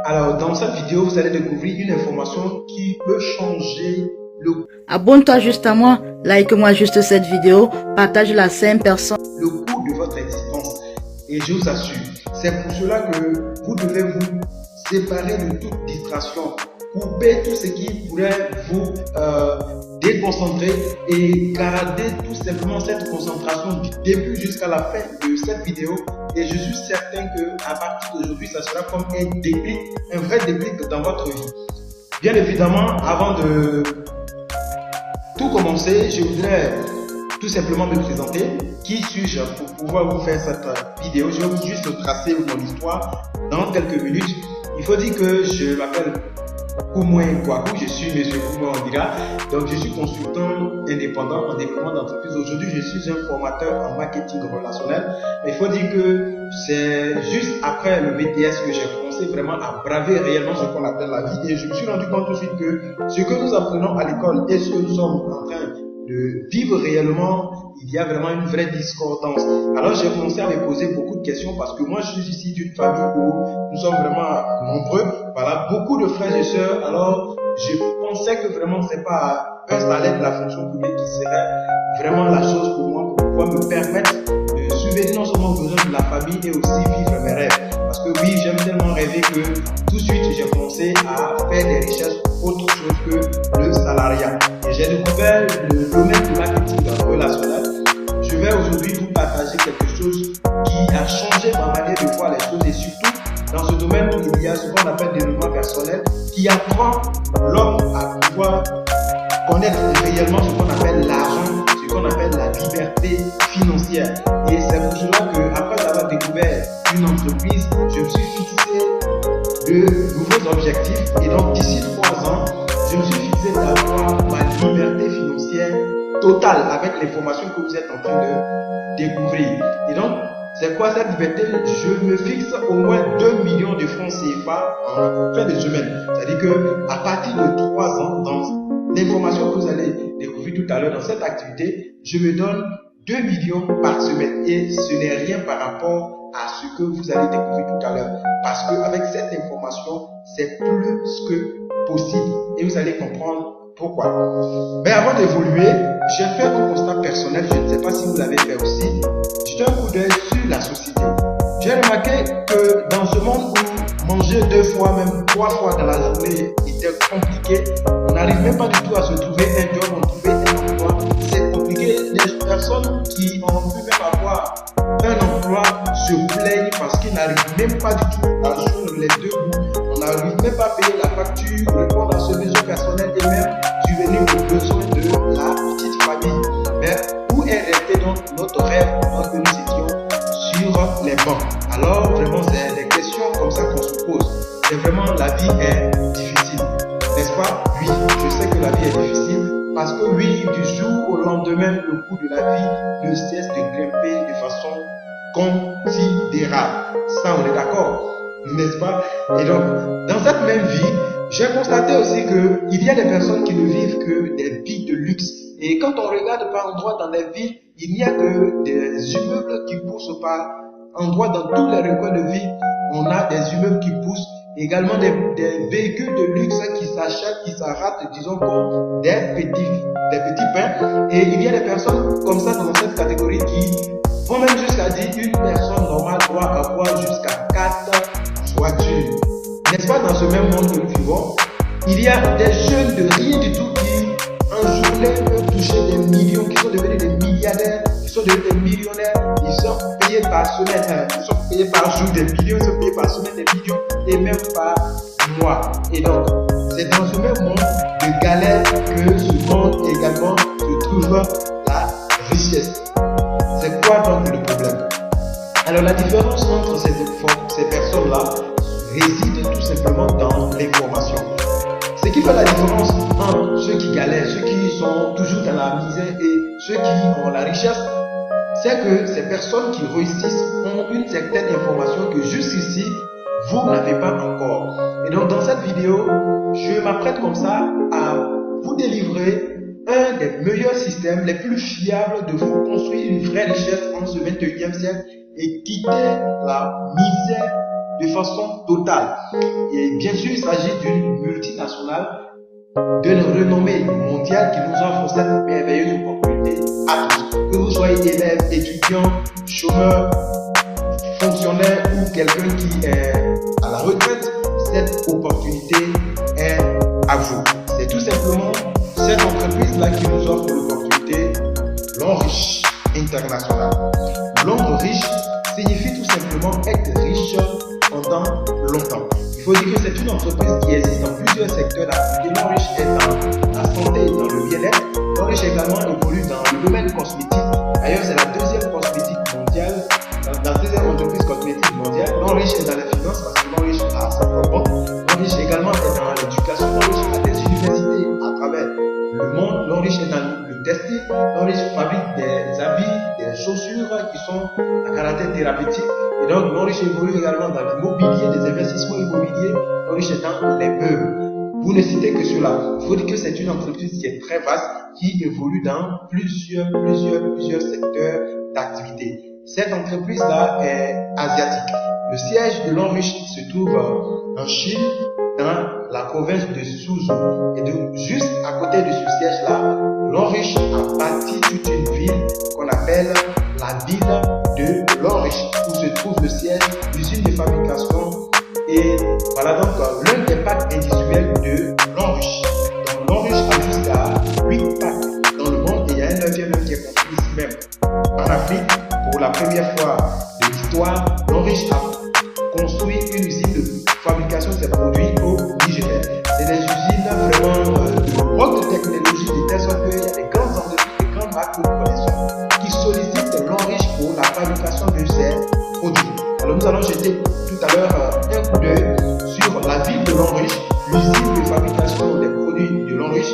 Alors, dans cette vidéo, vous allez découvrir une information qui peut changer le... Abonne-toi juste à moi, like-moi juste cette vidéo, partage-la à 5 personnes. Le coût de votre existence. Et je vous assure, c'est pour cela que vous devez vous séparer de toute distraction, couper tout ce qui pourrait vous déconcentrer et garder tout simplement cette concentration du début jusqu'à la fin de cette vidéo. Et je suis certain qu'à partir d'aujourd'hui, ça sera comme un déclic, un vrai déclic dans votre vie. Bien évidemment, avant de tout commencer, je voudrais tout simplement me présenter. Qui suis-je pour pouvoir vous faire cette vidéo? Je vais juste tracer mon histoire dans quelques minutes. Il faut dire que je m'appelle Koumouin Kouakou, je suis monsieur Koumouin Ondira. Donc je suis consultant indépendant en développement d'entreprise. Aujourd'hui, je suis un formateur en marketing relationnel. Mais il faut dire que c'est juste après le BTS que j'ai commencé vraiment à braver réellement ce qu'on appelle la vie. Et je me suis rendu compte tout de suite que ce que nous apprenons à l'école et ce que nous sommes en train de vivre réellement, il y a vraiment une vraie discordance. Alors j'ai commencé à me poser beaucoup de questions parce que moi je suis ici d'une famille où nous sommes vraiment nombreux, voilà, beaucoup de frères et sœurs. Alors je pensais que vraiment c'est pas un salaire de la fonction publique qui serait vraiment la chose pour moi, pour pouvoir me permettre de subvenir non seulement aux besoins de la famille et aussi vivre mes rêves. Parce que oui, j'aime tellement rêver que tout de suite j'ai commencé à faire des recherches autre chose que le salariat. Et j'ai découvert le domaine du marketing relationnel. Je vais aujourd'hui vous partager quelque chose qui a changé ma manière de voir les choses et surtout dans ce domaine où il y a ce qu'on appelle développement personnel qui apprend l'homme à pouvoir connaître réellement ce qu'on appelle l'argent, ce qu'on appelle la liberté financière. Et c'est pour cela que après avoir découvert une entreprise, je me suis fixé de nouveaux objectifs et donc d'ici 3 ans, je me suis fixé d'avoir ma liberté financière totale avec les formations que vous êtes en train de découvrir. Et donc, c'est quoi cette liberté? Je me fixe au moins 2 millions de francs CFA en fin de semaine. C'est-à-dire qu'à partir de 3 ans, dans l'information que vous allez découvrir tout à l'heure dans cette activité, je me donne 2 millions par semaine. Et ce n'est rien par rapport à ce que vous allez découvrir tout à l'heure. Parce qu'avec cette information, c'est plus que possible. Et vous allez comprendre pourquoi. Mais avant d'évoluer, j'ai fait un constat personnel. Je ne sais pas si vous l'avez fait aussi. J'ai un coup d'œil sur la société. J'ai remarqué que dans ce monde où manger 2 fois, même 3 fois dans la journée était compliqué, on n'arrive même pas du tout à se trouver un job, on trouver un emploi. C'est compliqué. Les personnes qui ont pu même avoir un emploi se plaignent parce qu'ils n'arrivent même pas du tout à joindre les deux bouts. On n'arrive même pas à payer la facture, répondre à ce besoin personnel et même subvenir aux besoins de la petite famille. Mais où est resté donc notre rêve lorsque nous étions sur les bancs? Alors vraiment c'est des questions comme ça qu'on se pose. C'est vraiment la vie est difficile, n'est-ce pas? Oui, je sais que la vie est difficile parce que oui, du jour au lendemain, le coût de la vie ne cesse de grimper de façon considérable. Ça, on est d'accord, n'est-ce pas? Et donc, dans cette même vie, j'ai constaté aussi qu'il y a des personnes qui ne vivent que des vies de luxe. Et quand on regarde par endroits dans les villes, il n'y a que des immeubles qui poussent par endroits dans tous les recoins de ville. On a des immeubles qui poussent, également des véhicules de luxe qui s'achètent, qui s'arrêtent, disons comme des petits pains. Et il y a des personnes comme ça dans cette catégorie qui vont même jusqu'à dire qu'une personne normale doit avoir jusqu'à 4 voitures. N'est-ce pas dans ce même monde que nous vivons? Il y a des jeunes de rien du tout qui, en journée, peuvent toucher des millions, qui sont devenus des milliardaires, qui sont devenus des millionnaires. Ils sont payés par semaine, ils sont payés par jour des millions, ils sont payés par semaine des millions et même par mois. Et donc, c'est dans ce même monde de galère que ce monde également se trouve la richesse. C'est quoi donc le problème? Alors la différence entre ces personnes-là réside tout simplement dans l'information. Ce qui fait la différence entre ceux qui galèrent, ceux qui sont toujours dans la misère et ceux qui ont la richesse, c'est que ces personnes qui réussissent ont une certaine information que jusqu'ici, vous n'avez pas encore. Et donc dans cette vidéo, je m'apprête comme ça à vous délivrer un des meilleurs systèmes, les plus fiables de vous construire une vraie richesse en ce 21e siècle et quitter la misère de façon totale. Et bien sûr, il s'agit d'une multinationale d'une renommée mondiale qui nous offre cette merveilleuse opportunité à tous. Que vous soyez élève, étudiant, chômeur, fonctionnaire ou quelqu'un qui est à la retraite, cette opportunité est à vous. C'est tout simplement cette entreprise-là qui nous offre l'opportunité Longrich International. Longrich signifie tout simplement être riche pendant longtemps. Il faut dire que c'est une entreprise qui existe dans plusieurs secteurs d'activité. Longrich est dans la santé et dans le bien-être. Longrich également évolue dans le domaine cosmétique. D'ailleurs, c'est la deuxième cosmétique mondiale, la deuxième entreprise cosmétique mondiale. Longrich est dans les finances parce que Longrich a sa propre banque. Longrich également est dans l'éducation. Longrich a des universités à travers le monde. Longrich est dans le textile. Longrich fabrique des habits, des chaussures qui sont à caractère thérapeutique. Et donc, Longrich évolue également dans l'immobilier, des investissements immobiliers. Longrich est dans les meubles. Vous ne citez que cela. Il faut dire que c'est une entreprise qui est très vaste, qui évolue dans plusieurs secteurs d'activité. Cette entreprise-là est asiatique. Le siège de Longrich se trouve en Chine, dans la province de Suzhou. Et donc, juste à côté de ce siège-là, Longrich a bâti toute une ville qu'on appelle la ville de Longrich, où se trouve le siège d'usine de fabrication. Et voilà donc l'un des parcs industriels de Longrich. Donc Longrich a jusqu'à 8 parcs dans le monde et il y a un 9e qui est construit ici même en Afrique. Pour la première fois de l'histoire, Longrich a construit une usine de fabrication de ses produits au Nigeria. C'est des usines vraiment de haute technologie, de telle sorte qu'il y a des grandes entreprises, des grandes marques que nous connaissons qui sollicitent Longrich pour la fabrication de ses produits. Alors nous allons jeter tout à l'heure un coup d'œil sur la ville de Longrich, l'usine de fabrication des produits de Longrich.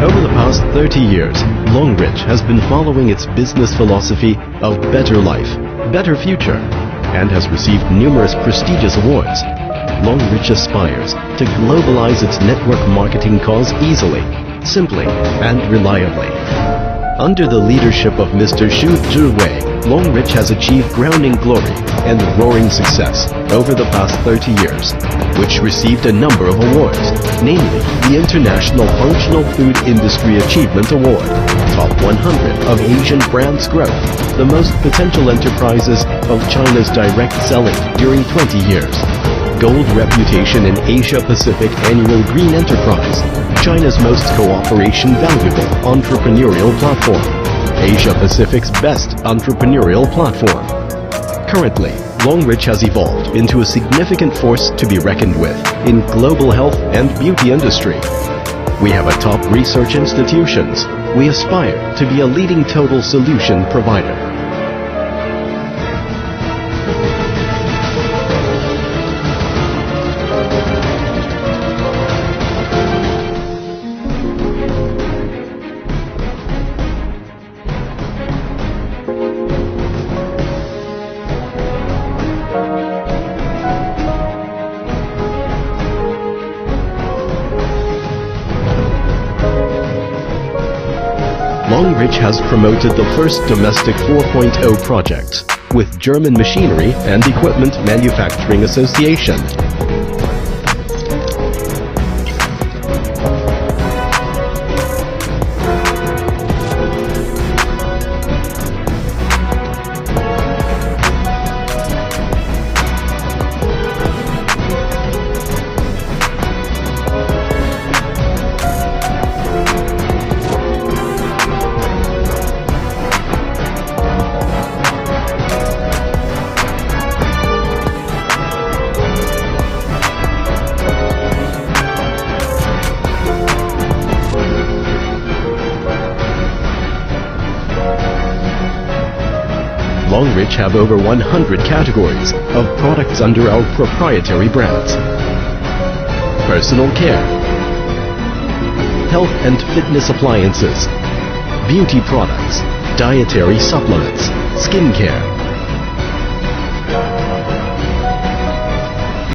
Over the past 30 years, Longrich has been following its business philosophy of better life, better future, and has received numerous prestigious awards. Longrich aspires to globalize its network marketing cause easily, simply, and reliably. Under the leadership of Mr. Xu Zhiwei, Longrich has achieved crowning glory and roaring success over the past 30 years, which received a number of awards, namely the International Functional Food Industry Achievement Award, Top 100 of Asian Brands Growth, the most potential enterprises of China's direct selling during 20 years, Gold Reputation in Asia Pacific Annual Green Enterprise, China's most cooperation valuable entrepreneurial platform, Asia Pacific's best entrepreneurial platform. Currently, Longrich has evolved into a significant force to be reckoned with in global health and beauty industry. We have a top research institutions. We aspire to be a leading total solution provider. Longrich has promoted the first domestic 4.0 project with German Machinery and Equipment Manufacturing Association. Longrich have over 100 categories of products under our proprietary brands. Personal care, health and fitness appliances, beauty products, dietary supplements, skincare,